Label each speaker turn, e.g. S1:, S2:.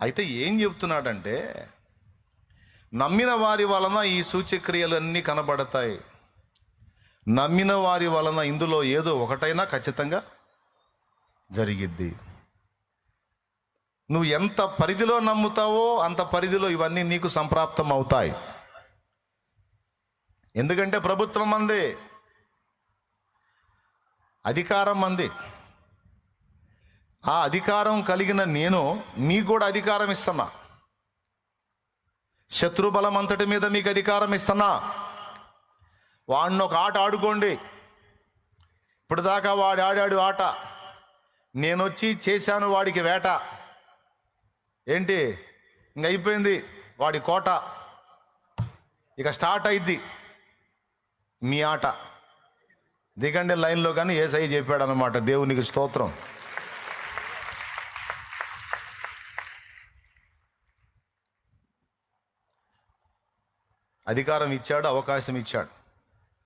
S1: అయితే ఏం చెప్తున్నాడంటే, నమ్మిన వారి వలన ఈ సూచక్రియలన్నీ కనబడతాయి. నమ్మిన వారి వలన ఇందులో ఏదో ఒకటైనా ఖచ్చితంగా జరిగిద్ది. నువ్వు ఎంత పరిధిలో నమ్ముతావో అంత పరిధిలో ఇవన్నీ నీకు సంప్రాప్తం అవుతాయి. ఎందుకంటే ప్రభుత్వం మంది, అధికారం మంది. ఆ అధికారం కలిగిన నేను మీకు కూడా అధికారం ఇస్తున్నా. శత్రుబలం అంతటి మీద మీకు అధికారం ఇస్తున్నా. వాడిని ఒక ఆట ఆడుకోండి. ఇప్పుడు దాకా వాడు ఆడాడు ఆట, నేనొచ్చి చేశాను వాడికి వేట. ఏంటి, ఇంక అయిపోయింది వాడి కోట, ఇక స్టార్ట్ అయింది మీ ఆట. దిగండి లైన్లో కానీ యేసయ్య చెప్పాడు అన్నమాట. దేవునికి స్తోత్రం. అధికారం ఇచ్చాడు, అవకాశం ఇచ్చాడు.